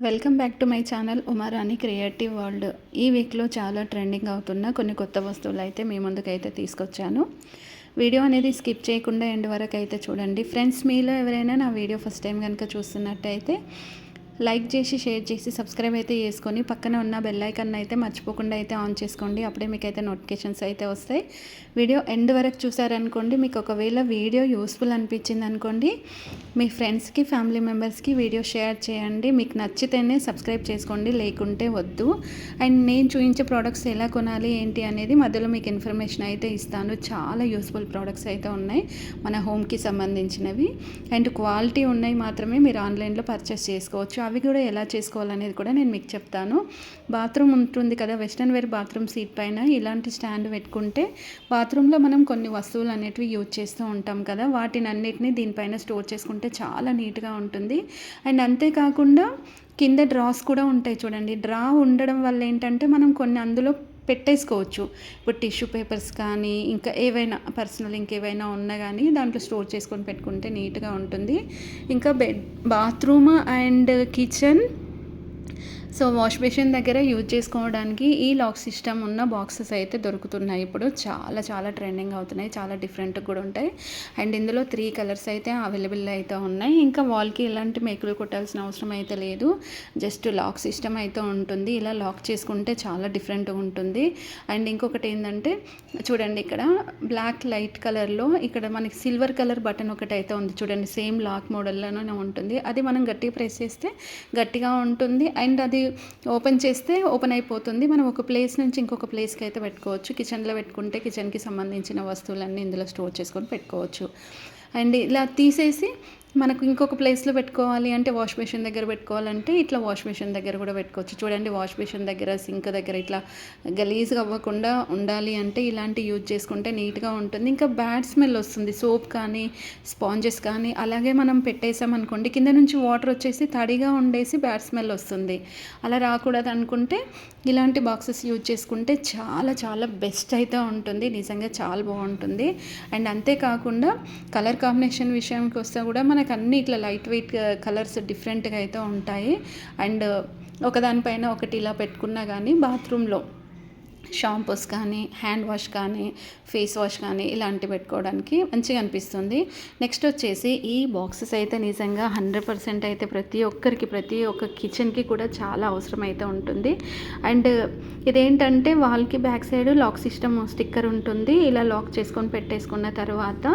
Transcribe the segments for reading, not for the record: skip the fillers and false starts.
Welcome back to my channel Uma Rani creative world. ఈ వీక్లో చాలా ట్రెండింగ్ అవుతున్న కొన్ని కొత్త వస్తువులు అయితే మీ ముందుకైతే తీసుకొచ్చాను. వీడియో అనేది స్కిప్ చేయకుండా ఎండ్ వరకు అయితే చూడండి. ఫ్రెండ్స్, మీలో ఎవరైనా నా వీడియో ఫస్ట్ టైం కనుక చూస్తున్నట్టయితే లైక్ చేసి, షేర్ చేసి, సబ్స్క్రైబ్ అయితే చేసుకొని పక్కన ఉన్న బెల్ ఐకాన్ అయితే మర్చిపోకుండా అయితే ఆన్ చేసుకోండి. అప్పుడే మీకు అయితే నోటిఫికేషన్స్ అయితే వస్తాయి. వీడియో ఎండ్ వరకు చూసారనుకోండి, మీకు ఒకవేళ వీడియో యూస్ఫుల్ అనిపించింది అనుకోండి, మీ ఫ్రెండ్స్కి, ఫ్యామిలీ మెంబర్స్కి వీడియో షేర్ చేయండి. మీకు నచ్చితేనే సబ్స్క్రైబ్ చేసుకోండి, లేకుంటే వద్దు. అండ్ నేను చూపించే ప్రోడక్ట్స్ ఎలా కొనాలి ఏంటి అనేది మధ్యలో మీకు ఇన్ఫర్మేషన్ అయితే ఇస్తాను. చాలా యూస్ఫుల్ ప్రోడక్ట్స్ అయితే ఉన్నాయి మన హోమ్కి సంబంధించినవి. అండ్ క్వాలిటీ ఉన్నాయి మాత్రమే మీరు ఆన్లైన్లో పర్చేస్ చేసుకోవచ్చు. అవి కూడా ఎలా చేసుకోవాలనేది కూడా నేను మీకు చెప్తాను. బాత్రూమ్ ఉంటుంది కదా, వెస్ట్రన్ వేర్ బాత్రూమ్ సీట్ పైన ఇలాంటి స్టాండ్ పెట్టుకుంటే బాత్రూంలో మనం కొన్ని వస్తువులు అనేటివి యూజ్ చేస్తూ ఉంటాం కదా, వాటిని అన్నిటినీ దీనిపైన స్టోర్ చేసుకుంటే చాలా నీట్గా ఉంటుంది. అండ్ అంతేకాకుండా కింద డ్రాస్ కూడా ఉంటాయి చూడండి. డ్రా ఉండడం వల్ల ఏంటంటే మనం కొన్ని అందులో పెట్టేసుకోవచ్చు. ఇప్పుడు టిష్యూ పేపర్స్ కానీ ఇంకా ఏవైనా పర్సనల్ ఇంకేవైనా ఉన్నా కానీ దాంట్లో స్టోర్ చేసుకొని పెట్టుకుంటే నీట్గా ఉంటుంది. ఇంకా bathroom and kitchen, so wash basin దగ్గర యూజ్ చేసుకోవడానికి ఈ లాక్ సిస్టమ్ ఉన్న బాక్సెస్ అయితే దొరుకుతున్నాయి. ఇప్పుడు చాలా చాలా ట్రెండింగ్ అవుతున్నాయి, చాలా డిఫరెంట్గా కూడా ఉంటాయి. అండ్ ఇందులో 3 కలర్స్ అయితే అవైలబుల్ అయితే ఉన్నాయి. ఇంకా వాల్కి ఎలాంటి మేకులు కొట్టాల్సిన అవసరం అయితే లేదు, జస్ట్ లాక్ సిస్టమ్ అయితే ఉంటుంది. ఇలా లాక్ చేసుకుంటే చాలా డిఫరెంట్గా ఉంటుంది. అండ్ ఇంకొకటి ఏంటంటే చూడండి, ఇక్కడ బ్లాక్ లైట్ కలర్లో ఇక్కడ మనకి సిల్వర్ కలర్ బటన్ ఒకటి అయితే ఉంది చూడండి. సేమ్ లాక్ మోడల్లోనే ఉంటుంది. అది మనం గట్టిగా ప్రెస్ చేస్తే గట్టిగా ఉంటుంది. అండ్ అది ఓపెన్ చేస్తే ఓపెన్ అయిపోతుంది. మనం ఒక ప్లేస్ నుంచి ఇంకొక ప్లేస్కి అయితే పెట్టుకోవచ్చు. కిచెన్లో పెట్టుకుంటే కిచెన్కి సంబంధించిన వస్తువులన్నీ ఇందులో స్టోర్ చేసుకొని పెట్టుకోవచ్చు. అండ్ ఇలా తీసేసి మనకు ఇంకొక ప్లేస్లో పెట్టుకోవాలి అంటే, వాష్ బేసిన్ దగ్గర పెట్టుకోవాలంటే ఇట్లా వాష్ బేసిన్ దగ్గర కూడా పెట్టుకోవచ్చు. చూడండి, వాష్ బేసిన్ దగ్గర, సింక్ దగ్గర ఇట్లా గలీజ్గా అవ్వకుండా ఉండాలి అంటే ఇలాంటి యూజ్ చేసుకుంటే నీట్గా ఉంటుంది. ఇంకా బ్యాడ్ స్మెల్ వస్తుంది సోప్ కానీ స్పాంజెస్ కానీ. అలాగే మనం పెట్టేసామనుకోండి, కింద నుంచి వాటర్ వచ్చేసి తడిగా ఉండేసి బ్యాడ్ స్మెల్ వస్తుంది. అలా రాకూడదు అనుకుంటే ఇలాంటి బాక్సెస్ యూజ్ చేసుకుంటే చాలా చాలా బెస్ట్ అయితే ఉంటుంది. నిజంగా చాలా బాగుంటుంది. అండ్ అంతేకాకుండా కలర్ కాంబినేషన్ విషయానికి వస్తే కూడా మనకు అన్ని ఇట్లా లైట్ వెయిట్ కలర్స్ డిఫరెంట్గా అయితే ఉంటాయి. అండ్ ఒకదానిపైన ఒకటి ఇలా పెట్టుకున్నా కానీ బాత్రూంలో షాంపూస్ కానీ, హ్యాండ్ వాష్ కానీ, ఫేస్ వాష్ కానీ ఇలాంటివి పెట్టుకోవడానికి మంచిగా అనిపిస్తుంది. నెక్స్ట్ వచ్చేసి ఈ బాక్సెస్ అయితే నిజంగా 100% అయితే ప్రతి ఒక్క కిచెన్కి కూడా చాలా అవసరం అయితే ఉంటుంది. అండ్ ఇదేంటంటే వాల్కి back side lock system sticker ఉంటుంది. ఇలా లాక్ చేసుకొని పెట్టేసుకున్న తర్వాత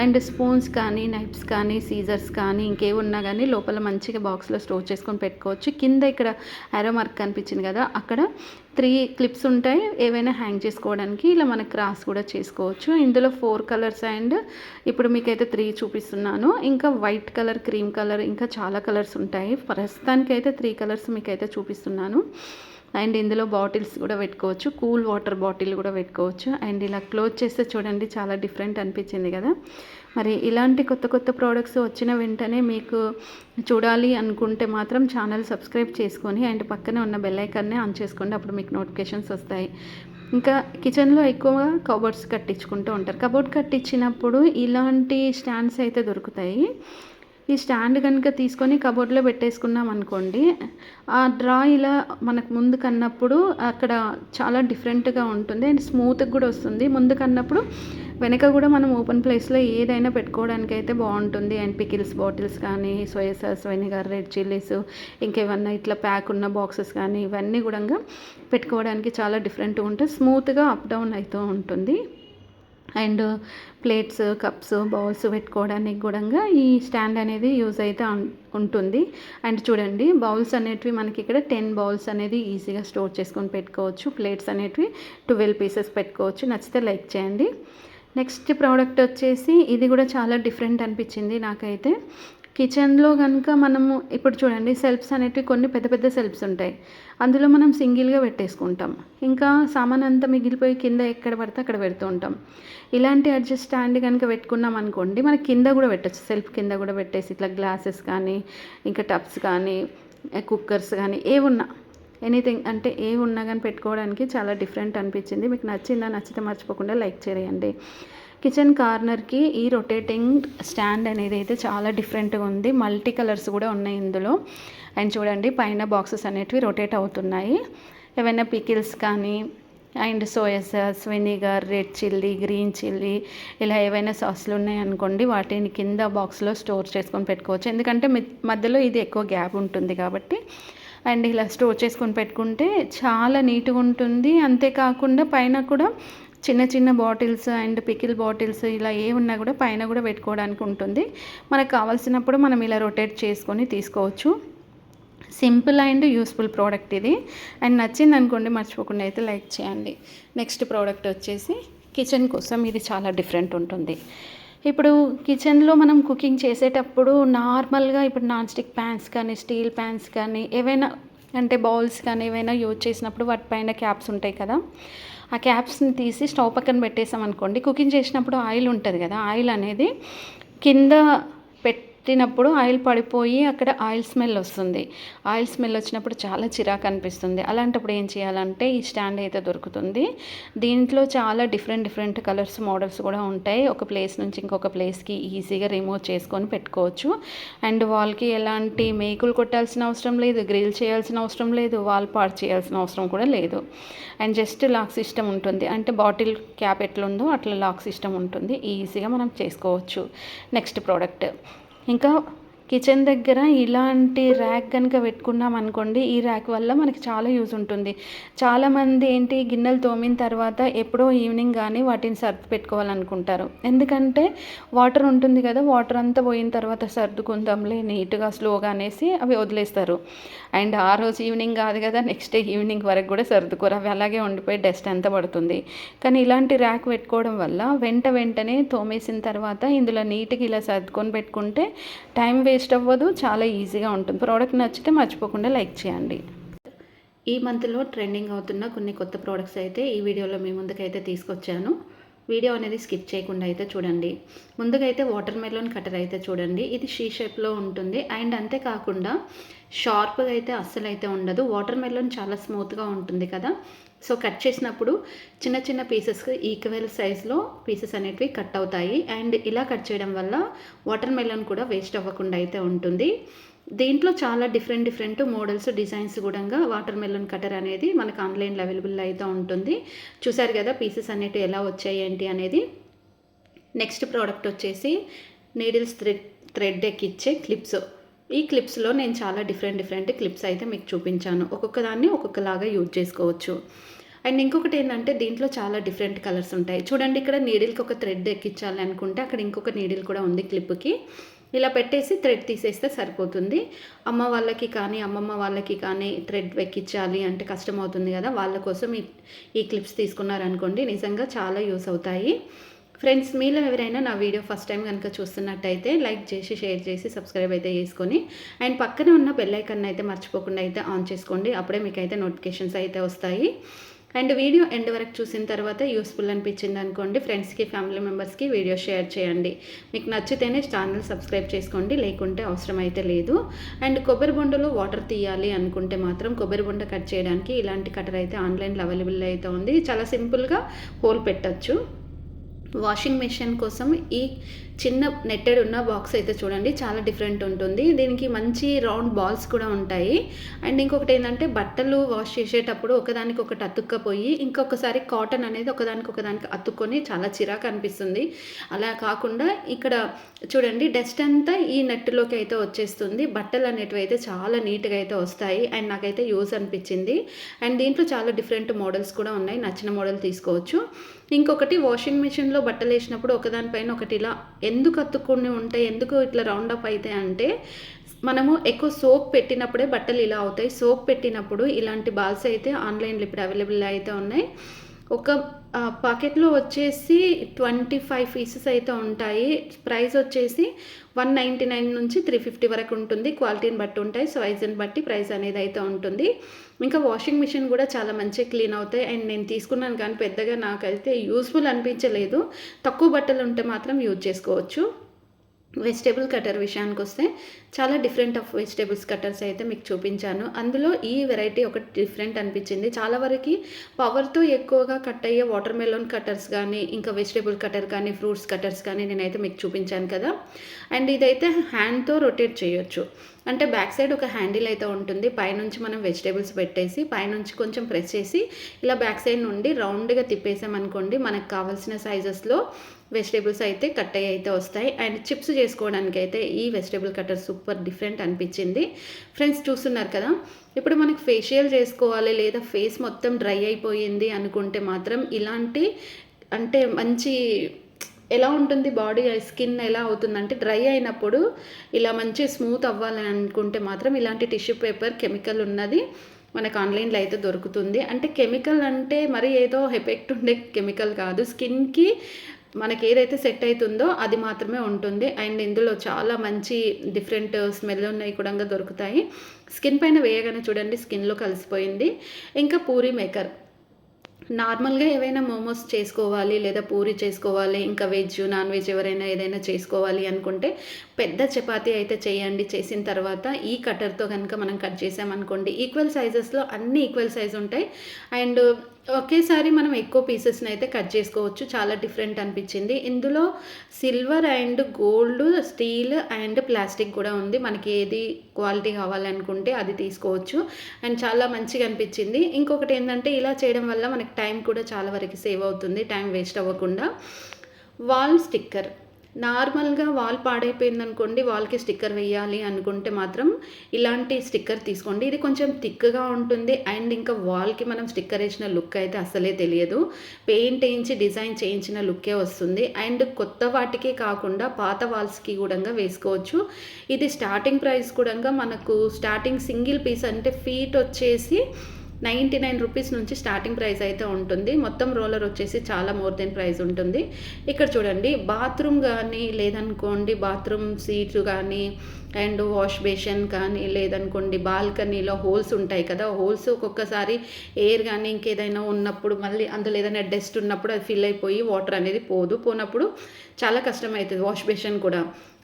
అండ్ స్పూన్స్ కానీ, నైఫ్స్ కానీ, సీజర్స్ కానీ ఇంకేమున్నా కానీ లోపల మంచిగా బాక్స్లో స్టోర్ చేసుకొని పెట్టుకోవచ్చు. కింద ఇక్కడ యారో మార్క్ కనిపించింది కదా, అక్కడ 3 క్లిప్స్ ఉంటాయి ఏవైనా హ్యాంగ్ చేసుకోవడానికి. ఇలా మనకు క్రాస్ కూడా చేసుకోవచ్చు. ఇందులో 4 కలర్స్ అండ్ ఇప్పుడు మీకైతే 3 చూపిస్తున్నాను. ఇంకా వైట్ కలర్, క్రీమ్ కలర్, ఇంకా చాలా కలర్స్ ఉంటాయి. ప్రస్తుతానికి అయితే 3 కలర్స్ మీకైతే చూపిస్తున్నాను. అండ్ ఇందులో బాటిల్స్ కూడా పెట్టుకోవచ్చు, కూల్ వాటర్ బాటిల్ కూడా పెట్టుకోవచ్చు. అండ్ ఇలా క్లోజ్ చేస్తే చూడండి చాలా డిఫరెంట్ అనిపించింది కదా. మరి ఇలాంటి కొత్త కొత్త ప్రోడక్ట్స్ వచ్చిన వెంటనే మీకు చూడాలి అనుకుంటే మాత్రం ఛానల్ సబ్స్క్రైబ్ చేసుకొని అండ్ పక్కనే ఉన్న బెల్ ఐకాన్ని ఆన్ చేసుకోండి. అప్పుడు మీకు నోటిఫికేషన్స్ వస్తాయి. ఇంకా కిచెన్లో ఎక్కువగా కబోర్డ్స్ కట్టించుకుంటూ ఉంటారు. కబోర్డ్ కట్టించినప్పుడు ఇలాంటి స్టాండ్స్ అయితే దొరుకుతాయి. ఈ స్టాండ్ కనుక తీసుకొని కబోర్డ్లో పెట్టేసుకున్నాం అనుకోండి, ఆ డ్రా ఇలా మనకు ముందు కన్నప్పుడు అక్కడ చాలా డిఫరెంట్గా ఉంటుంది. అండ్ స్మూత్గా కూడా వస్తుంది. ముందు కన్నప్పుడు వెనక కూడా మనం ఓపెన్ ప్లేస్లో ఏదైనా పెట్టుకోవడానికి అయితే బాగుంటుంది. అండ్ పికిల్స్ బాటిల్స్ కానీ, soya sauce, vinegar, red chillies, ఇంకేమన్నా ఇట్లా ప్యాక్ ఉన్న బాక్సెస్ కానీ ఇవన్నీ కూడా పెట్టుకోవడానికి చాలా డిఫరెంట్గా ఉంటుంది. స్మూత్గా అప్ డౌన్ అవుతూ ఉంటుంది. అండ్ ప్లేట్స్, కప్స్, బౌల్స్ పెట్టుకోవడానికి కూడా ఈ స్టాండ్ అనేది యూజ్ అయితే ఉంటుంది. అండ్ చూడండి, బౌల్స్ అనేటివి మనకి ఇక్కడ 10 బౌల్స్ అనేది ఈజీగా స్టోర్ చేసుకొని పెట్టుకోవచ్చు. ప్లేట్స్ అనేటివి 12 పీసెస్ పెట్టుకోవచ్చు. నచ్చితే లైక్ చేయండి. నెక్స్ట్ ప్రోడక్ట్ వచ్చేసి ఇది కూడా చాలా డిఫరెంట్ అనిపించింది నాకైతే. కిచెన్లో కనుక మనము ఇప్పుడు చూడండి, సెల్ఫ్స్ అనేటివి కొన్ని పెద్ద పెద్ద సెల్ఫ్స్ ఉంటాయి. అందులో మనం సింగిల్గా పెట్టేసుకుంటాం. ఇంకా సామాన్ అంతా మిగిలిపోయి కింద ఎక్కడ పడితే అక్కడ పెడుతూ ఉంటాం. ఇలాంటి అడ్జస్ట్ స్టాండ్ కనుక పెట్టుకున్నాం అనుకోండి, మనకి కింద కూడా పెట్టచ్చు. సెల్ఫ్ కింద కూడా పెట్టేసి ఇట్లా గ్లాసెస్ కానీ, ఇంకా టబ్స్ కానీ, కుక్కర్స్ కానీ ఏమున్నా, ఎనీథింగ్ అంటే ఏమున్నా కానీ పెట్టుకోవడానికి చాలా డిఫరెంట్ అనిపించింది. మీకు నచ్చిందా? నచ్చితే మర్చిపోకుండా లైక్ చేయండి. కిచెన్ కార్నర్కి ఈ రొటేటింగ్ స్టాండ్ అనేది అయితే చాలా డిఫరెంట్గా ఉంది. మల్టీ కలర్స్ కూడా ఉన్నాయి ఇందులో. అండ్ చూడండి పైన బాక్సెస్ అనేటివి రొటేట్ అవుతున్నాయి. ఏవైనా పికిల్స్ కానీ and soya sauce, vinegar, red chilli, green chilli ఇలా ఏవైనా సాస్లు ఉన్నాయనుకోండి వాటిని కింద బాక్స్లో స్టోర్ చేసుకొని పెట్టుకోవచ్చు. ఎందుకంటే మధ్యలో ఇది ఎక్కువ గ్యాప్ ఉంటుంది కాబట్టి. అండ్ ఇలా స్టోర్ చేసుకొని పెట్టుకుంటే చాలా నీట్గా ఉంటుంది. అంతేకాకుండా పైన కూడా చిన్న చిన్న బాటిల్స్ అండ్ పికిల్ బాటిల్స్ ఇలా ఏ ఉన్నా కూడా పైన కూడా పెట్టుకోవడానికి ఉంటుంది. మనకు కావాల్సినప్పుడు మనం ఇలా రొటేట్ చేసుకొని తీసుకోవచ్చు. సింపుల్ అండ్ యూస్ఫుల్ ప్రోడక్ట్ ఇది. అండ్ నచ్చింది అనుకోండి మర్చిపోకుండా అయితే లైక్ చేయండి. నెక్స్ట్ ప్రోడక్ట్ వచ్చేసి కిచెన్ కోసం ఇది చాలా డిఫరెంట్ ఉంటుంది. ఇప్పుడు కిచెన్లో మనం కుకింగ్ చేసేటప్పుడు నార్మల్గా ఇప్పుడు నాన్ స్టిక్ ప్యాన్స్ కానీ స్టీల్ ప్యాన్స్ కానీ ఏవైనా అంటే బౌల్స్ కానీ ఏవైనా యూజ్ చేసినప్పుడు వాటిపైన క్యాప్స్ ఉంటాయి కదా, ఆ క్యాప్స్ని తీసి స్టవ్ పక్కన పెట్టేసాం అనుకోండి, కుకింగ్ చేసినప్పుడు ఆయిల్ ఉంటుంది కదా, ఆయిల్ అనేది కింద పెట్టినప్పుడు ఆయిల్ పడిపోయి అక్కడ ఆయిల్ స్మెల్ వస్తుంది. ఆయిల్ స్మెల్ వచ్చినప్పుడు చాలా చిరాకు అనిపిస్తుంది. అలాంటప్పుడు ఏం చేయాలంటే ఈ స్టాండ్ అయితే దొరుకుతుంది. దీంట్లో చాలా డిఫరెంట్ కలర్స్ మోడల్స్ కూడా ఉంటాయి. ఒక ప్లేస్ నుంచి ఇంకొక ప్లేస్కి ఈజీగా రిమూవ్ చేసుకొని పెట్టుకోవచ్చు. అండ్ వాల్కి ఎలాంటి మేకులు కొట్టాల్సిన అవసరం లేదు, గ్రిల్ చేయాల్సిన అవసరం లేదు, వాల్ పార్ట్ చేయాల్సిన అవసరం కూడా లేదు. అండ్ జస్ట్ లాక్ సిస్టమ్ ఉంటుంది. అంటే బాటిల్ క్యాప్ ఎట్లుందో అట్లా లాక్ సిస్టమ్ ఉంటుంది. ఈజీగా మనం చేసుకోవచ్చు. నెక్స్ట్ ప్రోడక్ట్, ఇంకా కిచెన్ దగ్గర ఇలాంటి ర్యాక్ కనుక పెట్టుకున్నాం అనుకోండి, ఈ ర్యాక్ వల్ల మనకి చాలా యూజ్ ఉంటుంది. చాలామంది ఏంటి గిన్నెలు తోమిన తర్వాత ఎప్పుడో ఈవినింగ్ కానీ వాటిని సర్ది పెట్టుకోవాలనుకుంటారు. ఎందుకంటే వాటర్ ఉంటుంది కదా, వాటర్ అంతా పోయిన తర్వాత సర్దుకుందాంలే నీట్గా స్లోగా అనేసి అవి వదిలేస్తారు. అండ్ ఆ రోజు ఈవినింగ్ కాదు కదా, నెక్స్ట్ డే ఈవినింగ్ వరకు కూడా సర్దుకోరు, అవి అలాగే ఉండిపోయి డస్ట్ అంతా పడుతుంది. కానీ ఇలాంటి ర్యాక్ పెట్టుకోవడం వల్ల వెంటనే తోమేసిన తర్వాత ఇందులో నీట్గా ఇలా సర్దుకొని పెట్టుకుంటే టైం వేస్ట్ అవ్వదు, చాలా ఈజీగా ఉంటుంది. ప్రోడక్ట్ నచ్చితే మర్చిపోకుండా లైక్ చేయండి. ఈ మంత్లో ట్రెండింగ్ అవుతున్న కొన్ని కొత్త ప్రోడక్ట్స్ అయితే ఈ వీడియోలో మీ ముందుకైతే తీసుకొచ్చాను. వీడియో అనేది స్కిప్ చేయకుండా అయితే చూడండి. ముందుగా అయితే వాటర్ మెలోన్ కటర్ అయితే చూడండి. ఇది షీ షేప్లో ఉంటుంది. అండ్ అంతేకాకుండా షార్ప్గా అయితే అస్సలు అయితే ఉండదు. వాటర్ మెలోన్ చాలా స్మూత్గా ఉంటుంది కదా, సో కట్ చేసినప్పుడు చిన్న చిన్న పీసెస్కి ఈక్వల్ సైజ్లో పీసెస్ అనేటివి కట్ అవుతాయి. అండ్ ఇలా కట్ చేయడం వల్ల వాటర్ మెలోన్ కూడా వేస్ట్ అవ్వకుండా అయితే ఉంటుంది. దీంట్లో చాలా డిఫరెంట్ మోడల్స్, డిజైన్స్ కూడా వాటర్ మెలోన్ కటర్ అనేది మనకు ఆన్లైన్లో అవైలబుల్ అయితే ఉంటుంది. చూసారు కదా పీసెస్ అనేటివి ఎలా వచ్చాయి ఏంటి అనేది. నెక్స్ట్ ప్రోడక్ట్ వచ్చేసి నీడిల్స్ థ్రెడ్ ఎక్కిచ్చే క్లిప్స్. ఈ క్లిప్స్లో నేను చాలా డిఫరెంట్ క్లిప్స్ అయితే మీకు చూపించాను. ఒక్కొక్క దాన్ని ఒక్కొక్కలాగా యూజ్ చేసుకోవచ్చు. అండ్ ఇంకొకటి ఏంటంటే దీంట్లో చాలా డిఫరెంట్ కలర్స్ ఉంటాయి. చూడండి ఇక్కడ నీడిల్కి ఒక థ్రెడ్ ఎక్కించాలి అనుకుంటే అక్కడ ఇంకొక నీడిల్ కూడా ఉంది క్లిప్కి. ఇలా పెట్టేసి థ్రెడ్ తీసేస్తే సరిపోతుంది. అమ్మ వాళ్ళకి కానీ అమ్మమ్మ వాళ్ళకి కానీ థ్రెడ్ ఎక్కించాలి అంటే కష్టం అవుతుంది కదా, వాళ్ళ కోసం ఈ క్లిప్స్ తీసుకున్నారనుకోండి నిజంగా చాలా యూస్ అవుతాయి. ఫ్రెండ్స్, మీలో ఎవరైనా నా వీడియో ఫస్ట్ టైం కనుక చూస్తున్నట్టయితే లైక్ చేసి షేర్ చేసి సబ్స్క్రైబ్ అయితే చేసుకొని అండ్ పక్కనే ఉన్న బెల్ ఐకాన్ అయితే మర్చిపోకుండా అయితే ఆన్ చేసుకోండి. అప్పుడే మీకు అయితే నోటిఫికేషన్స్ అయితే వస్తాయి. అండ్ వీడియో ఎండ్ వరకు చూసిన తర్వాత యూస్ఫుల్ అనిపించింది అనుకోండి ఫ్రెండ్స్కి, ఫ్యామిలీ మెంబర్స్కి వీడియో షేర్ చేయండి. మీకు నచ్చితేనే ఛానల్ సబ్స్క్రైబ్ చేసుకోండి, లేకుంటే అవసరం అయితే లేదు. అండ్ కొబ్బరి బొండలో వాటర్ తీయాలి అనుకుంటే మాత్రం కొబ్బరి బొండ కట్ చేయడానికి ఇలాంటి కటర్ అయితే ఆన్లైన్లో అవైలబుల్ అయితే ఉంది. చాలా సింపుల్గా హోల్ పెట్టచ్చు. వాషింగ్ మెషిన్ కోసం ఈ చిన్న నెట్టెడ్ ఉన్న బాక్స్ అయితే చూడండి చాలా డిఫరెంట్ ఉంటుంది. దీనికి మంచి రౌండ్ బాల్స్ కూడా ఉంటాయి. అండ్ ఇంకొకటి ఏంటంటే బట్టలు వాష్ చేసేటప్పుడు ఒకదానికొకటి అతుక్కపోయి ఇంకొకసారి కాటన్ అనేది ఒకదానికి అతుక్కొని చాలా చిరాకు అనిపిస్తుంది. అలా కాకుండా ఇక్కడ చూడండి డస్ట్ అంతా ఈ నెట్లోకి అయితే వచ్చేస్తుంది. బట్టలు అనేటివి అయితే చాలా నీట్గా అయితే వస్తాయి. అండ్ నాకైతే యూజ్ అనిపించింది. అండ్ దీంట్లో చాలా డిఫరెంట్ మోడల్స్ కూడా ఉన్నాయి, నచ్చిన మోడల్ తీసుకోవచ్చు. ఇంకొకటి వాషింగ్ మిషన్లో బట్టలు వేసినప్పుడు ఒకదానిపైన ఒకటి ఇలా ఎందుకు అతుక్కుని ఉంటాయి, ఎందుకు ఇట్లా రౌండ్ అప్ అవుతాయి అంటే మనము ఎక్కువ సోప్ పెట్టినప్పుడే బట్టలు ఇలా అవుతాయి. సోప్ పెట్టినప్పుడు ఇలాంటి బాల్స్ అయితే ఆన్లైన్లో ఇప్పుడు అవైలబుల్ అయితే ఉన్నాయి. ఒక పాకెట్లో వచ్చేసి 25 పీసెస్ అయితే ఉంటాయి. ప్రైస్ వచ్చేసి 199 నుంచి 350 వరకు ఉంటుంది. క్వాలిటీని బట్టి ఉంటాయి, సైజుని బట్టి ప్రైస్ అనేది అయితే ఉంటుంది. ఇంకా వాషింగ్ మిషన్ కూడా చాలా మంచిగా క్లీన్ అవుతాయి. అండ్ నేను తీసుకున్నాను కానీ పెద్దగా నాకైతే యూస్ఫుల్ అనిపించలేదు. తక్కువ బట్టలు ఉంటే మాత్రం యూజ్ చేసుకోవచ్చు. వెజిటేబుల్ కటర్ విషయానికి వస్తే చాలా డిఫరెంట్ ఆఫ్ వెజిటేబుల్స్ కట్టర్స్ అయితే మీకు చూపించాను. అందులో ఈ వెరైటీ ఒకటి డిఫరెంట్ అనిపించింది. చాలా వరకు పవర్తో ఎక్కువగా కట్ అయ్యే వాటర్ మెలోన్ కట్టర్స్ కానీ, ఇంకా వెజిటేబుల్ కటర్ కానీ, ఫ్రూట్స్ కట్టర్స్ కానీ నేనైతే మీకు చూపించాను కదా. అండ్ ఇదైతే హ్యాండ్తో రొటేట్ చేయొచ్చు. అంటే బ్యాక్ సైడ్ ఒక హ్యాండిల్ అయితే ఉంటుంది. పైనుంచి మనం వెజిటేబుల్స్ పెట్టేసి పైనుంచి కొంచెం ప్రెస్ చేసి ఇలా బ్యాక్ సైడ్ నుండి రౌండ్గా తిప్పేసామనుకోండి, మనకు కావాల్సిన సైజెస్లో వెజిటేబుల్స్ అయితే కట్ అయ్యి అయితే వస్తాయి. అండ్ చిప్స్ చేసుకోవడానికి అయితే ఈ వెజిటేబుల్ కట్టర్ సూపర్ డిఫరెంట్ అనిపించింది. ఫ్రెండ్స్ చూస్తున్నారు కదా, ఇప్పుడు మనకు ఫేషియల్ చేసుకోవాలి లేదా ఫేస్ మొత్తం డ్రై అయిపోయింది అనుకుంటే మాత్రం ఇలాంటి అంటే మంచి ఎలా ఉంటుంది బాడీ స్కిన్ ఎలా అవుతుందంటే డ్రై అయినప్పుడు ఇలా మంచి స్మూత్ అవ్వాలని అనుకుంటే మాత్రం ఇలాంటి టిష్యూ పేపర్ కెమికల్ ఉన్నది మనకు ఆన్లైన్లో అయితే దొరుకుతుంది. అంటే కెమికల్ అంటే మరి ఏదో ఎఫెక్ట్ ఉండే కెమికల్ కాదు, స్కిన్కి మనకి ఏదైతే సెట్ అవుతుందో అది మాత్రమే ఉంటుంది. అండ్ ఇందులో చాలా మంచి డిఫరెంట్ స్మెల్ ఉన్నాయి కూడా దొరుకుతాయి. స్కిన్ పైన వేయగానే చూడండి స్కిన్లో కలిసిపోయింది. ఇంకా పూరీ మేకర్, నార్మల్గా ఏవైనా మోమోస్ చేసుకోవాలి లేదా పూరి చేసుకోవాలి, ఇంకా వెజ్ నాన్ వెజ్ ఎవరైనా ఏదైనా చేసుకోవాలి అనుకుంటే పెద్ద చపాతీ అయితే చేయండి. చేసిన తర్వాత ఈ కట్టర్తో కనుక మనం కట్ చేసామనుకోండి ఈక్వల్ సైజెస్లో అన్నీ ఈక్వల్ సైజ్ ఉంటాయి. అండ్ ఒకేసారి మనం ఎక్కువ పీసెస్ని అయితే కట్ చేసుకోవచ్చు. చాలా డిఫరెంట్ అనిపించింది. ఇందులో silver and gold, steel and plastic కూడా ఉంది. మనకి ఏది క్వాలిటీ కావాలనుకుంటే అది తీసుకోవచ్చు. అండ్ చాలా మంచిగా అనిపించింది. ఇంకొకటి ఏంటంటే ఇలా చేయడం వల్ల మనకి టైం కూడా చాలా వరకు సేవ్ అవుతుంది, టైం వేస్ట్ అవ్వకుండా. వాల్ స్టిక్కర్, నార్మల్గా వాల్ పాడైపోయిందనుకోండి, వాల్కి స్టిక్కర్ వేయాలి అనుకుంటే మాత్రం ఇలాంటి స్టిక్కర్ తీసుకోండి. ఇది కొంచెం థిక్గా ఉంటుంది. అండ్ ఇంకా వాల్కి మనం స్టిక్కర్ వేసిన లుక్ అయితే అస్సలే తెలియదు, పెయింట్ వేయించి డిజైన్ చేయించిన లుక్కే వస్తుంది. అండ్ కొత్త వాటికే కాకుండా పాత వాల్స్కి కూడా వేసుకోవచ్చు. ఇది స్టార్టింగ్ ప్రైస్ కూడా మనకు స్టార్టింగ్ సింగిల్ పీస్ అంటే ఫీట్ వచ్చేసి 99 రూపీస్ నుంచి స్టార్టింగ్ ప్రైస్ అయితే ఉంటుంది. మొత్తం రోలర్ వచ్చేసి చాలా మోర్ దెన్ ప్రైస్ ఉంటుంది. ఇక్కడ చూడండి బాత్రూమ్ కానీ లేదనుకోండి బాత్రూమ్ సీట్లు కానీ అండ్ వాష్ బేషన్ కానీ లేదనుకోండి బాల్కనీలో హోల్స్ ఉంటాయి కదా, హోల్స్ ఒక్కొక్కసారి ఎయిర్ కానీ ఇంకేదైనా ఉన్నప్పుడు మళ్ళీ అందులో ఏదైనా డస్ట్ ఉన్నప్పుడు అది ఫిల్ అయిపోయి వాటర్ అనేది పోనప్పుడు చాలా కష్టం అవుతుంది వాష్ బేషన్ కూడా.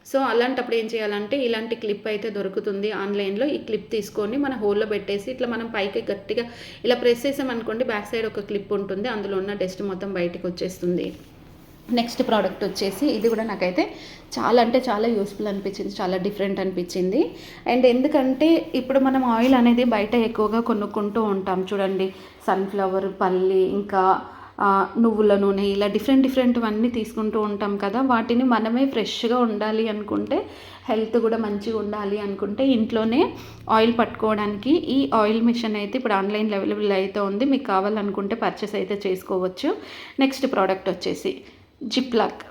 సో అలాంటప్పుడు ఏం చేయాలంటే ఇలాంటి క్లిప్ అయితే దొరుకుతుంది ఆన్లైన్లో. ఈ క్లిప్ తీసుకొని మన హోల్లో పెట్టేసి ఇట్లా మనం పైకి గట్టిగా ఇలా ప్రెస్ చేసామనుకోండి బ్యాక్ సైడ్ ఒక క్లిప్ ఉంటుంది, అందులో ఉన్న డస్ట్ మొత్తం బయటికి వచ్చేస్తుంది. నెక్స్ట్ ప్రోడక్ట్ వచ్చేసి ఇది కూడా నాకైతే చాలా అంటే చాలా యూస్ఫుల్ అనిపించింది, చాలా డిఫరెంట్ అనిపించింది. అండ్ ఎందుకంటే ఇప్పుడు మనం ఆయిల్ అనేది బయట ఎక్కువగా కొనుక్కుంటూ ఉంటాం చూడండి, సన్ఫ్లవర్, పల్లి, ఇంకా నువ్వుల నూనె, ఇలా డిఫరెంట్వన్నీ తీసుకుంటూ ఉంటాం కదా. వాటిని మనమే ఫ్రెష్గా ఉండాలి అనుకుంటే, హెల్త్ కూడా మంచిగా ఉండాలి అనుకుంటే ఇంట్లోనే ఆయిల్ పట్టుకోవడానికి ఈ ఆయిల్ మిషన్ అయితే ఇప్పుడు ఆన్లైన్లో అవైలబుల్ అయితే ఉంది. మీకు కావాలనుకుంటే పర్చేస్ అయితే చేసుకోవచ్చు. నెక్స్ట్ ప్రోడక్ట్ వచ్చేసి జిప్లాక్.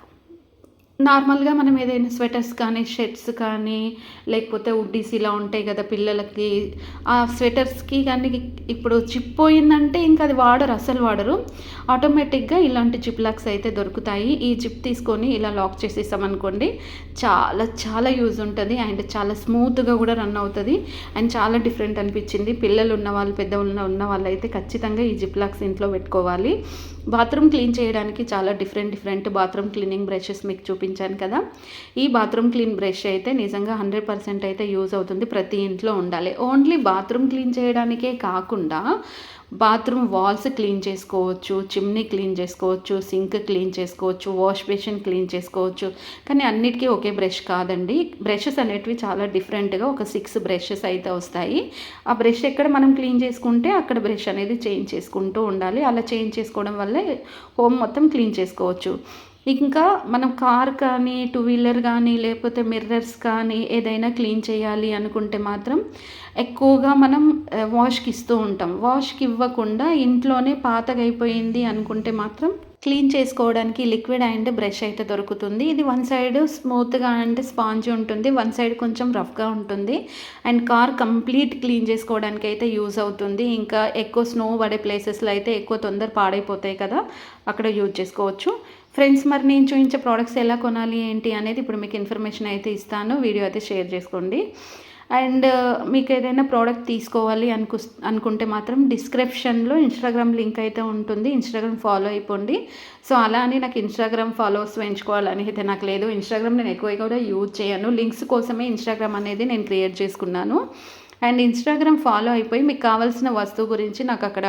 నార్మల్గా మనం ఏదైనా స్వెటర్స్ కానీ షర్ట్స్ కానీ లేకపోతే ఉడ్డీస్ ఇలా ఉంటాయి కదా పిల్లలకి, ఆ స్వెటర్స్కి కానీ ఇప్పుడు జిప్ పోయిందంటే ఇంకా అది అస్సలు వాడరు. ఆటోమేటిక్గా ఇలాంటి జిప్ లాక్స్ అయితే దొరుకుతాయి. ఈ జిప్ తీసుకొని ఇలా లాక్ చేసేసామనుకోండి చాలా చాలా యూజ్ ఉంటుంది. అండ్ చాలా స్మూత్గా కూడా రన్ అవుతుంది. అండ్ చాలా డిఫరెంట్ అనిపించింది. పిల్లలు ఉన్నవాళ్ళు పెద్దవాళ్ళు ఉన్న వాళ్ళు అయితే ఖచ్చితంగా ఈ జిప్ లాక్స్ ఇంట్లో పెట్టుకోవాలి. బాత్రూమ్ క్లీన్ చేయడానికి చాలా డిఫరెంట్ బాత్రూమ్ క్లీనింగ్ బ్రషెస్ మీకు చూపించాను కదా. ఈ బాత్రూమ్ క్లీన్ బ్రష్ అయితే నిజంగా 100% అయితే యూజ్ అవుతుంది, ప్రతి ఇంట్లో ఉండాలి. ఓన్లీ బాత్రూమ్ క్లీన్ చేయడానికే కాకుండా బాత్రూమ్ వాల్స్ క్లీన్ చేసుకోవచ్చు, చిమ్నీ క్లీన్ చేసుకోవచ్చు, సింక్ క్లీన్ చేసుకోవచ్చు, వాష్ బేసిన్ క్లీన్ చేసుకోవచ్చు. కానీ అన్నిటికీ ఒకే బ్రష్ కాదండి, బ్రషెస్ అనేటివి చాలా డిఫరెంట్గా ఒక 6 బ్రషెస్ అయితే వస్తాయి. ఆ బ్రష్ ఎక్కడ మనం క్లీన్ చేసుకుంటే అక్కడ బ్రష్ అనేది చేంజ్ చేసుకుంటూ ఉండాలి. అలా చేంజ్ చేసుకోవడం వల్ల హోమ్ మొత్తం క్లీన్ చేసుకోవచ్చు. ఇంకా మనం కార్ కానీ 2 వీలర్ కానీ లేకపోతే మిర్రర్స్ కానీ ఏదైనా క్లీన్ చేయాలి అనుకుంటే మాత్రం ఎక్కువగా మనం వాష్కి ఇస్తూ ఉంటాం. వాష్కి ఇవ్వకుండా ఇంట్లోనే పాతగా అయిపోయింది అనుకుంటే మాత్రం క్లీన్ చేసుకోవడానికి లిక్విడ్ అండ్ బ్రష్ అయితే దొరుకుతుంది. ఇది వన్ సైడ్ స్మూత్గా అండ్ స్పాంజ్ ఉంటుంది, వన్ సైడ్ కొంచెం రఫ్గా ఉంటుంది. అండ్ కార్ కంప్లీట్ క్లీన్ చేసుకోవడానికి అయితే యూజ్ అవుతుంది. ఇంకా ఎక్కువ స్నో పడే ప్లేసెస్లో అయితే ఎక్కువ తొందర పాడైపోతాయి కదా, అక్కడ యూజ్ చేసుకోవచ్చు. ఫ్రెండ్స్, మరి నేను చూపించే ప్రోడక్ట్స్ ఎలా కొనాలి ఏంటి అనేది ఇప్పుడు మీకు ఇన్ఫర్మేషన్ అయితే ఇస్తాను, వీడియో అయితే షేర్ చేసుకోండి. అండ్ మీకు ఏదైనా ప్రోడక్ట్ తీసుకోవాలి అనుకుంటే మాత్రం డిస్క్రిప్షన్లో ఇన్స్టాగ్రామ్ లింక్ అయితే ఉంటుంది, ఇన్స్టాగ్రామ్ ఫాలో అయిపోండి. సో అలా అని నాకు ఇన్స్టాగ్రామ్ ఫాలోవర్స్ పెంచుకోవాలని అయితే నాకు లేదు. ఇన్స్టాగ్రామ్ నేను ఎక్కువగా కూడా యూజ్ చేయను, లింక్స్ కోసమే ఇన్స్టాగ్రామ్ అనేది నేను క్రియేట్ చేసుకున్నాను. అండ్ ఇన్స్టాగ్రామ్ ఫాలో అయిపోయి మీకు కావాల్సిన వస్తువు గురించి నాకు అక్కడ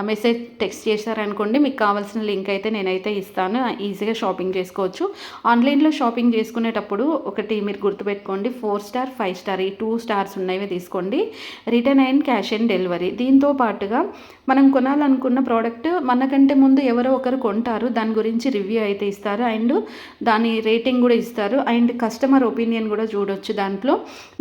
మెసేజ్ టెక్స్ట్ చేశారనుకోండి, మీకు కావాల్సిన లింక్ అయితే నేనైతే ఇస్తాను, ఈజీగా షాపింగ్ చేసుకోవచ్చు. ఆన్లైన్లో షాపింగ్ చేసుకునేటప్పుడు ఒకటి మీరు గుర్తుపెట్టుకోండి, 4 స్టార్ 5 స్టార్ ఈ 2 స్టార్స్ ఉన్నవి తీసుకోండి. Return and cash on delivery. దీంతో పాటుగా మనం కొనాలనుకున్న ప్రోడక్ట్ మనకంటే ముందు ఎవరో ఒకరు కొంటారు, దాని గురించి రివ్యూ అయితే ఇస్తారు అండ్ దాని రేటింగ్ కూడా ఇస్తారు అండ్ కస్టమర్ ఒపీనియన్ కూడా చూడొచ్చు.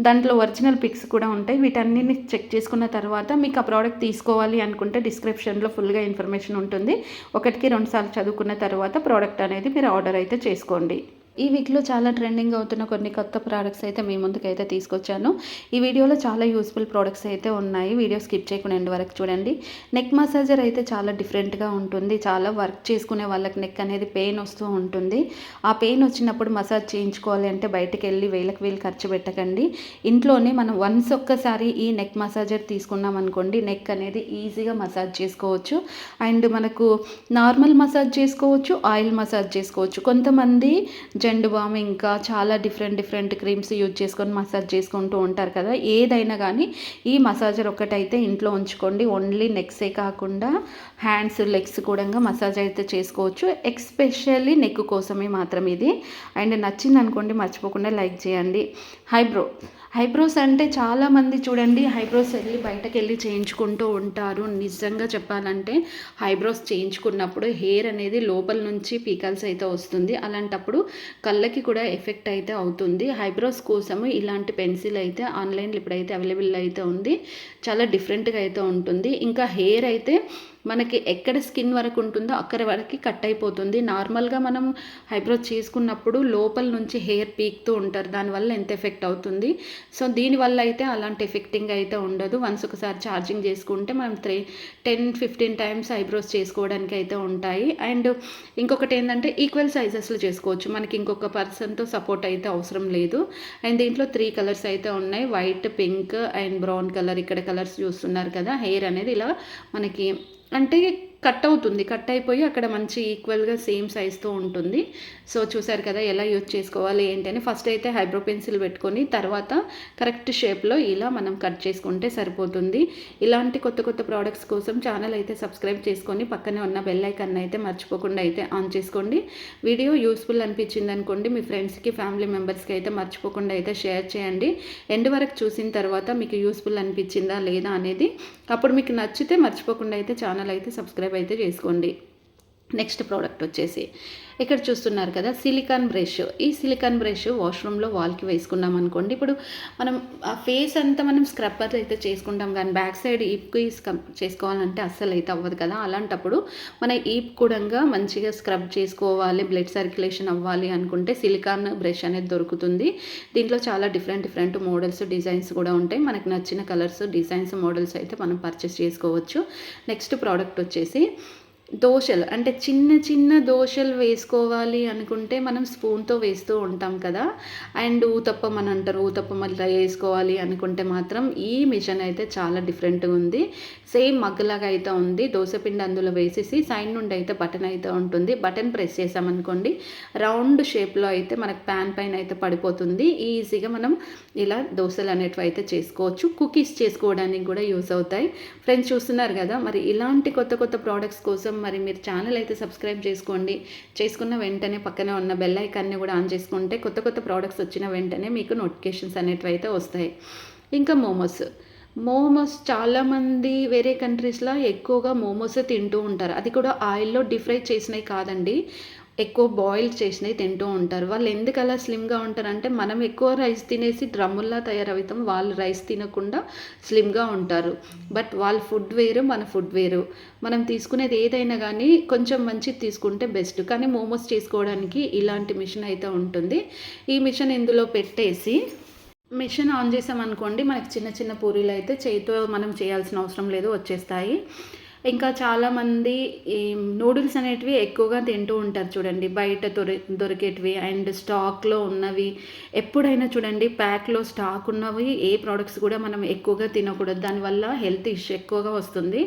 దాంట్లో ఒరిజినల్ పిక్స్ కూడా ఉంటాయి. వీటన్నిటిని చెక్ చేసుకున్న తర్వాత మీకు ఆ ప్రోడక్ట్ తీసుకోవాలి అనుకుంటే డిస్క్రిప్షన్లో ఫుల్గా ఇన్ఫర్మేషన్ ఉంటుంది. 1కి 2 సార్లు చదువుకున్న తర్వాత ప్రోడక్ట్ అనేది మీరు ఆర్డర్ అయితే చేసుకోండి. ఈ వీక్లో చాలా ట్రెండింగ్ అవుతున్న కొన్ని కొత్త ప్రోడక్ట్స్ అయితే మీ ముందుకైతే తీసుకొచ్చాను. ఈ వీడియోలో చాలా యూస్ఫుల్ ప్రోడక్ట్స్ అయితే ఉన్నాయి. వీడియో స్కిప్ చేయకుండా ఎండ్ వరకు చూడండి. నెక్ మసాజర్ అయితే చాలా డిఫరెంట్గా ఉంటుంది. చాలా వర్క్ చేసుకునే వాళ్ళకి నెక్ అనేది పెయిన్ వస్తూ ఉంటుంది. ఆ పెయిన్ వచ్చినప్పుడు మసాజ్ చేయించుకోవాలి అంటే బయటకు వెళ్ళి వేలు ఖర్చు పెట్టకండి. ఇంట్లోనే మనం ఒక్కసారి ఈ నెక్ మసాజర్ తీసుకున్నాం అనుకోండి, నెక్ అనేది ఈజీగా మసాజ్ చేసుకోవచ్చు. అండ్ మనకు నార్మల్ మసాజ్ చేసుకోవచ్చు, ఆయిల్ మసాజ్ చేసుకోవచ్చు. కొంతమంది జెండు బామ్ ఇంకా చాలా డిఫరెంట్ క్రీమ్స్ యూజ్ చేసుకొని మసాజ్ చేసుకుంటూ ఉంటారు కదా. ఏదైనా కానీ ఈ మసాజర్ ఒక్కటైతే ఇంట్లో ఉంచుకోండి. ఓన్లీ నెక్సే కాకుండా హ్యాండ్స్, లెగ్స్ కూడా మసాజ్ అయితే చేసుకోవచ్చు. ఎస్పెషల్లీ నెక్ కోసమే మాత్రం ఇది. అండ్ నచ్చింది అనుకోండి, మర్చిపోకుండా లైక్ చేయండి. ఐబ్రోస్ అంటే చాలామంది చూడండి, ఐబ్రోస్ బయటకు వెళ్ళి చేయించుకుంటూ ఉంటారు. నిజంగా చెప్పాలంటే ఐబ్రోస్ చేయించుకున్నప్పుడు హెయిర్ అనేది లోపల నుంచి పీకల్స్ అయితే వస్తుంది. అలాంటప్పుడు కళ్ళకి కూడా ఎఫెక్ట్ అయితే అవుతుంది. ఐబ్రోస్ కోసము ఇలాంటి పెన్సిల్ అయితే ఆన్లైన్లో ఇప్పుడైతే అవైలబుల్ అయితే ఉంది. చాలా డిఫరెంట్గా అయితే ఉంటుంది. ఇంకా హెయిర్ అయితే మనకి ఎక్కడ స్కిన్ వరకు ఉంటుందో అక్కడ వరకు కట్ అయిపోతుంది. నార్మల్గా మనం ఐబ్రోస్ చేసుకున్నప్పుడు లోపల నుంచి హెయిర్ పీక్తూ ఉంటారు, దానివల్ల ఎంత ఎఫెక్ట్ అవుతుంది. సో దీనివల్ల అయితే అలాంటి ఎఫెక్టింగ్ అయితే ఉండదు. ఒకసారి ఛార్జింగ్ చేసుకుంటే మనం 10-15 టైమ్స్ ఐబ్రోస్ చేసుకోవడానికి అయితే ఉంటాయి. అండ్ ఇంకొకటి ఏంటంటే ఈక్వల్ సైజెస్లో చేసుకోవచ్చు, మనకి ఇంకొక పర్సన్తో సపోర్ట్ అయితే అవసరం లేదు. అండ్ దీంట్లో 3 కలర్స్ అయితే ఉన్నాయి, white, pink and brown colour. ఇక్కడ కలర్స్ చూస్తున్నారు కదా. హెయిర్ అనేది ఇలా మనకి అంటే కట్ అయిపోయి అక్కడ మంచి ఈక్వల్గా సేమ్ సైజ్తో ఉంటుంది. సో చూసారు కదా ఎలా యూజ్ చేసుకోవాలి ఏంటని. ఫస్ట్ అయితే ఐబ్రో పెన్సిల్ పెట్టుకొని తర్వాత కరెక్ట్ షేప్లో ఇలా మనం కట్ చేసుకుంటే సరిపోతుంది. ఇలాంటి కొత్త ప్రోడక్ట్స్ కోసం ఛానల్ అయితే సబ్స్క్రైబ్ చేసుకొని పక్కనే ఉన్న బెల్ ఐకాన్ అయితే మర్చిపోకుండా అయితే ఆన్ చేసుకోండి. వీడియో యూస్ఫుల్ అనిపించింది అనుకోండి, మీ ఫ్రెండ్స్కి, ఫ్యామిలీ మెంబర్స్కి అయితే మర్చిపోకుండా అయితే షేర్ చేయండి. ఎండ్ వరకు చూసిన తర్వాత మీకు యూస్ఫుల్ అనిపించిందా లేదా అనేది, అప్పుడు మీకు నచ్చితే మర్చిపోకుండా అయితే ఛానల్ అయితే సబ్స్క్రైబ్ అయితే చేసుకోండి. నెక్స్ట్ ప్రోడక్ట్ వచ్చేసి ఇక్కడ చూస్తున్నారు కదా, సిలికాన్ బ్రష్. ఈ సిలికాన్ బ్రష్ వాష్రూమ్లో వాల్కి వేసుకున్నాం అనుకోండి, ఇప్పుడు మనం ఆ ఫేస్ అంతా మనం స్క్రబ్బర్ అయితే చేసుకుంటాం, కానీ బ్యాక్ సైడ్ ఈప్కి చేసుకోవాలంటే అస్సలు అయితే అవ్వదు కదా. అలాంటప్పుడు మన ఈప్ కూడా మంచిగా స్క్రబ్ చేసుకోవాలి, బ్లడ్ సర్క్యులేషన్ అవ్వాలి అనుకుంటే సిలికాన్ బ్రష్ అనేది దొరుకుతుంది. దీంట్లో చాలా డిఫరెంట్ మోడల్స్, డిజైన్స్ కూడా ఉంటాయి. మనకు నచ్చిన కలర్స్, డిజైన్స్, మోడల్స్ అయితే మనం పర్చేస్ చేసుకోవచ్చు. నెక్స్ట్ ప్రోడక్ట్ వచ్చేసి దోశలు. అంటే చిన్న దోశలు వేసుకోవాలి అనుకుంటే మనం స్పూన్తో వేస్తూ ఉంటాం కదా. అండ్ ఊతప్పం అని అంటారు, ఊతప్పం అట్లా వేసుకోవాలి అనుకుంటే మాత్రం ఈ మిషన్ అయితే చాలా డిఫరెంట్గా ఉంది. సేమ్ మగ్గలాగా అయితే ఉంది. దోశపిండి అందులో వేసేసి సైడ్ నుండి అయితే బటన్ అయితే ఉంటుంది. బటన్ ప్రెస్ చేసామనుకోండి రౌండ్ షేప్లో అయితే మనకు ప్యాన్ పైన అయితే పడిపోతుంది. ఈజీగా మనం ఇలా దోశలు అనేటివి అయితే చేసుకోవచ్చు. కుకీస్ చేసుకోవడానికి కూడా యూస్ అవుతాయి. ఫ్రెండ్స్ చూస్తున్నారు కదా, మరి ఇలాంటి కొత్త ప్రోడక్ట్స్ కోసం మరి మీరు ఛానల్ అయితే సబ్స్క్రైబ్ చేసుకోండి. చేసుకున్న వెంటనే పక్కనే ఉన్న బెల్ ఐకాన్ని కూడా ఆన్ చేసుకుంటే కొత్త ప్రోడక్ట్స్ వచ్చిన వెంటనే మీకు నోటిఫికేషన్స్ అనేటివి అయితే వస్తాయి. ఇంకా మోమోస్ చాలామంది వేరే కంట్రీస్లో ఎక్కువగా మోమోస్ తింటూ ఉంటారు. అది కూడా ఆయిల్లో డీప్ ఫ్రై చేసినవి కాదండి, ఎక్కువ బాయిల్ చేసినవి తింటూ ఉంటారు. వాళ్ళు ఎందుకు అలా స్లిమ్గా ఉంటారంటే మనం ఎక్కువ రైస్ తినేసి డ్రమ్ముల్లా తయారవుతాం, వాళ్ళు రైస్ తినకుండా స్లిమ్గా ఉంటారు. బట్ వాళ్ళ ఫుడ్ వేరు, మన ఫుడ్ వేరు. మనం తీసుకునేది ఏదైనా కానీ కొంచెం మంచిది తీసుకుంటే బెస్ట్. కానీ మోమోస్ చేసుకోవడానికి ఇలాంటి మిషన్ అయితే ఉంటుంది. ఈ మిషన్ ఇందులో పెట్టేసి మిషన్ ఆన్ చేసామనుకోండి, మనకి చిన్న పూరీలు అయితే చేతితో మనం చేయాల్సిన అవసరం లేదు, వచ్చేస్తాయి. ఇంకా చాలామంది ఈ నూడిల్స్ అనేటివి ఎక్కువగా తింటూ ఉంటారు చూడండి, బయట దొరికేటివి అండ్ స్టాక్లో ఉన్నవి. ఎప్పుడైనా చూడండి ప్యాక్లో స్టాక్ ఉన్నవి ఏ ప్రోడక్ట్స్ కూడా మనం ఎక్కువగా తినకూడదు, దానివల్ల హెల్త్ ఇష్యూ ఎక్కువగా వస్తుంది.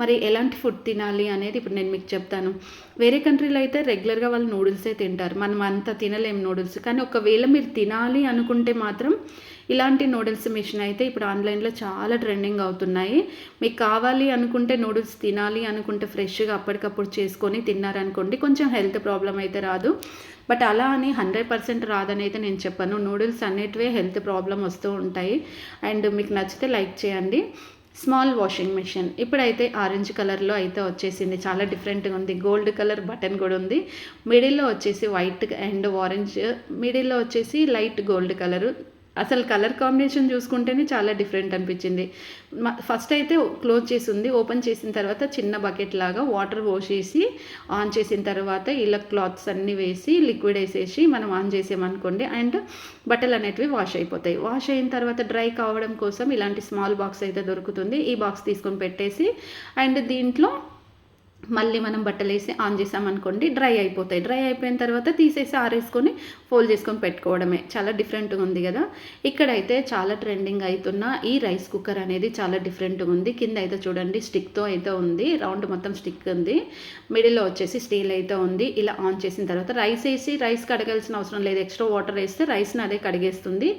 మరి ఎలాంటి ఫుడ్ తినాలి అనేది ఇప్పుడు నేను మీకు చెప్తాను. వేరే కంట్రీలో అయితే రెగ్యులర్గా వాళ్ళు నూడిల్సే తింటారు, మనం అంత తినలేము నూడిల్స్. కానీ ఒకవేళ మీరు తినాలి అనుకుంటే మాత్రం ఇలాంటి నూడిల్స్ మిషన్ అయితే ఇప్పుడు ఆన్లైన్లో చాలా ట్రెండింగ్ అవుతున్నాయి. మీకు కావాలి అనుకుంటే నూడిల్స్ తినాలి అనుకుంటే ఫ్రెష్గా అప్పటికప్పుడు చేసుకొని తిన్నారనుకోండి, కొంచెం హెల్త్ ప్రాబ్లం అయితే రాదు. బట్ అలా అని 100% రాదని అయితే నేను చెప్పను. నూడిల్స్ అన్నిటివే హెల్త్ ప్రాబ్లం వస్తూ ఉంటాయి. అండ్ మీకు నచ్చితే లైక్ చేయండి. స్మాల్ వాషింగ్ మిషన్ ఇప్పుడైతే ఆరెంజ్ కలర్లో అయితే వచ్చేసింది, చాలా డిఫరెంట్గా ఉంది. గోల్డ్ కలర్ బటన్ కూడా ఉంది. మిడిల్లో వచ్చేసి వైట్ అండ్ ఆరెంజ్, మిడిల్లో వచ్చేసి లైట్ గోల్డ్ కలరు. అసలు కలర్ కాంబినేషన్ చూసుకుంటేనే చాలా డిఫరెంట్ అనిపించింది. ఫస్ట్ అయితే క్లోజ్ చేసి ఉంది, ఓపెన్ చేసిన తర్వాత చిన్న బకెట్ లాగా వాటర్ పోసేసి ఆన్ చేసిన తర్వాత ఇలా క్లాత్స్ అన్నీ వేసి లిక్విడ్ వేసేసి మనం ఆన్ చేసామనుకోండి అండ్ బట్టలు అనేటివి వాష్ అయిపోతాయి. వాష్ అయిన తర్వాత డ్రై కావడం కోసం ఇలాంటి స్మాల్ బాక్స్ అయితే దొరుకుతుంది. ఈ బాక్స్ తీసుకొని పెట్టేసి అండ్ దీంట్లో మళ్ళీ మనం బట్టలు వేసి ఆన్ చేసామనుకోండి డ్రై అయిపోతాయి. డ్రై అయిపోయిన తర్వాత తీసేసి ఆరేసుకొని ఫోల్డ్ చేసుకొని పెట్టుకోవడమే. చాలా డిఫరెంట్గా ఉంది కదా. ఇక్కడైతే చాలా ట్రెండింగ్ అవుతున్న ఈ రైస్ కుక్కర్ అనేది చాలా డిఫరెంట్గా ఉంది. కింద అయితే చూడండి స్టిక్తో అయితే ఉంది, రౌండ్ మొత్తం స్టిక్ ఉంది. మిడిల్లో వచ్చేసి స్టీల్ అయితే ఉంది. ఇలా ఆన్ చేసిన తర్వాత రైస్ వేసి రైస్ కడగాల్సిన అవసరం లేదు, ఎక్స్ట్రా వాటర్ వేస్తే రైస్ని అదే కడిగేస్తుంది.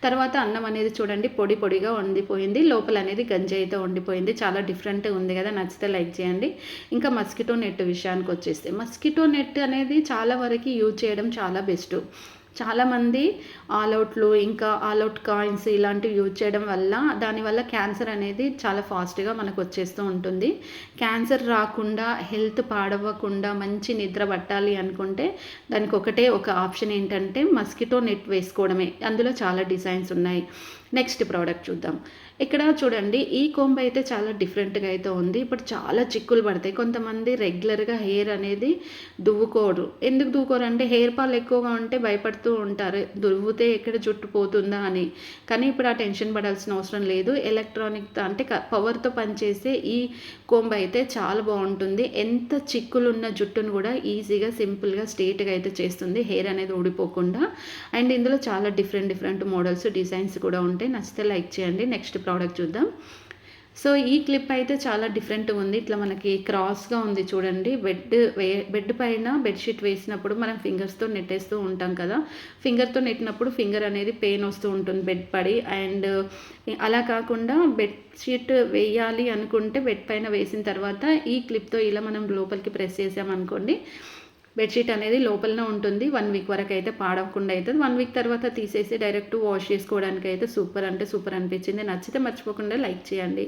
తర్వాత అన్నం అనేది చూడండి పొడి పొడిగా వండిపోయింది, లోపల అనేది గంజి అయితే వండిపోయింది. చాలా డిఫరెంట్గా ఉంది కదా. నచ్చితే లైక్ చేయండి. ఇంకా మస్కిటో నెట్ విషయానికి వచ్చేస్తే మస్కిటో నెట్ అనేది చాలా వరకు యూజ్ చేయడం చాలా బెస్ట్. చాలామంది ఆల్అవుట్లు ఇంకా ఆల్అవుట్ కాయిన్స్ ఇలాంటివి యూజ్ చేయడం వల్ల దానివల్ల క్యాన్సర్ అనేది చాలా ఫాస్ట్గా మనకు వచ్చేస్తూ ఉంటుంది. క్యాన్సర్ రాకుండా హెల్త్ పాడవ్వకుండా మంచి నిద్ర పట్టాలి అనుకుంటే దానికి ఒకటే ఒక ఆప్షన్ ఏంటంటే మస్కిటో నెట్ వేసుకోవడమే. అందులో చాలా డిజైన్స్ ఉన్నాయి. నెక్స్ట్ ప్రోడక్ట్ చూద్దాం. ఇక్కడ చూడండి ఈ కోంబ్ అయితే చాలా డిఫరెంట్గా అయితే ఉంది. ఇప్పుడు చాలా చిక్కులు పడతాయి. కొంతమంది రెగ్యులర్గా హెయిర్ అనేది దువ్వుకోరు. ఎందుకు దువ్వుకోరు అంటే హెయిర్ ఫాల్ ఎక్కువగా ఉంటే భయపడుతూ ఉంటారు, దువ్వుతే ఎక్కడ జుట్టు పోతుందా అని. కానీ ఇప్పుడు ఆ టెన్షన్ పడాల్సిన అవసరం లేదు. ఎలక్ట్రానిక్ అంటే పవర్తో పనిచేసే ఈ కోంబ్ అయితే చాలా బాగుంటుంది. ఎంత చిక్కులున్న జుట్టును కూడా ఈజీగా సింపుల్గా స్ట్రైట్గా అయితే చేస్తుంది, హెయిర్ అనేది ఊడిపోకుండా. అండ్ ఇందులో చాలా డిఫరెంట్ మోడల్స్ డిజైన్స్ కూడా ఉంటాయి. నచ్చితే లైక్ చేయండి. నెక్స్ట్ ప్రోడక్ట్ చూద్దాం. సో ఈ క్లిప్ అయితే చాలా డిఫరెంట్గా ఉంది. ఇట్లా మనకి క్రాస్గా ఉంది చూడండి. బెడ్ పైన బెడ్షీట్ వేసినప్పుడు మనం ఫింగర్స్తో నెట్టేస్తూ ఉంటాం కదా, ఫింగర్తో నెట్టినప్పుడు ఫింగర్ అనేది పెయిన్ వస్తూ ఉంటుంది బెడ్ పడి. అండ్ అలా కాకుండా బెడ్షీట్ వేయాలి అనుకుంటే బెడ్ పైన వేసిన తర్వాత ఈ క్లిప్తో ఇలా మనం లోపలికి ప్రెస్ చేసామనుకోండి బెడ్షీట్ అనేది లోపలనే ఉంటుంది. 1 వీక్ వరకు అయితే పాడవకుండా అవుతుంది. 1 వీక్ తర్వాత తీసేసి డైరెక్ట్ వాష్ చేసుకోవడానికి అయితే సూపర్ అంటే సూపర్ అనిపించింది. నచ్చితే మర్చిపోకుండా లైక్ చేయండి.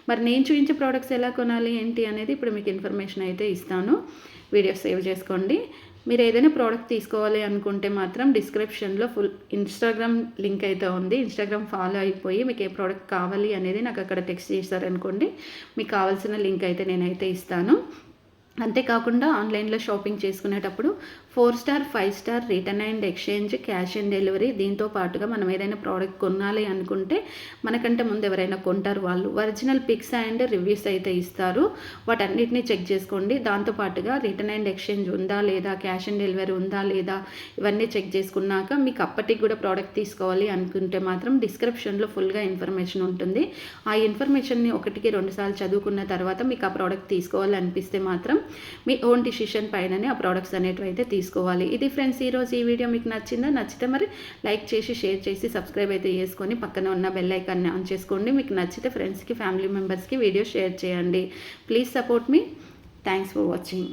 మరి నేను చూపించే ప్రోడక్ట్స్ ఎలా కొనాలి ఏంటి అనేది ఇప్పుడు మీకు ఇన్ఫర్మేషన్ అయితే ఇస్తాను. వీడియో సేవ్ చేసుకోండి. మీరు ఏదైనా ప్రోడక్ట్ తీసుకోవాలి అనుకుంటే మాత్రం డిస్క్రిప్షన్లో ఫుల్ ఇన్స్టాగ్రామ్ లింక్ అయితే ఉంది. ఇన్స్టాగ్రామ్ ఫాలో అయిపోయి మీకు ఏ ప్రోడక్ట్ కావాలి అనేది నాకు అక్కడ టెక్స్ట్ చేశారనుకోండి, మీకు కావాల్సిన లింక్ అయితే నేనైతే ఇస్తాను. అంతేకాకుండా ఆన్లైన్లో షాపింగ్ చేసుకునేటప్పుడు 4 star 5 star return and exchange, cash on delivery, దీంతో పాటుగా మనం ఏదైనా ప్రోడక్ట్ కొనాలి అనుకుంటే మనకంటే ముందు ఎవరైనా కొంటారు, వాళ్ళు ఒరిజినల్ పిక్స్ అండ్ రివ్యూస్ అయితే ఇస్తారు. వాటన్నిటిని చెక్ చేసుకోండి. దాంతోపాటుగా రిటర్న్ అండ్ ఎక్స్చేంజ్ ఉందా లేదా, క్యాష్ ఆన్ డెలివరీ ఉందా లేదా, ఇవన్నీ చెక్ చేసుకున్నాక మీకు అప్పటికి కూడా ప్రోడక్ట్ తీసుకోవాలి అనుకుంటే మాత్రం డిస్క్రిప్షన్లో ఫుల్గా ఇన్ఫర్మేషన్ ఉంటుంది. ఆ ఇన్ఫర్మేషన్ని 1కి 2 సార్లు చదువుకున్న తర్వాత మీకు ఆ ప్రోడక్ట్ తీసుకోవాలి అనిపిస్తే మాత్రం మీ ఓన్ డిసిషన్ పైననే ఆ ప్రోడక్ట్స్ అనేటివి అయితే తీసుకోవాలి. ఇది ఫ్రెండ్స్ ఈరోజు ఈ వీడియో మీకు నచ్చిందా? నచ్చితే మరి లైక్ చేసి షేర్ చేసి సబ్స్క్రైబ్ అయితే చేసుకొని పక్కన ఉన్న బెల్ ఐకాన్ని ఆన్ చేసుకోండి. మీకు నచ్చితే ఫ్రెండ్స్కి ఫ్యామిలీ మెంబర్స్కి వీడియో షేర్ చేయండి. Please support me. Thanks for watching.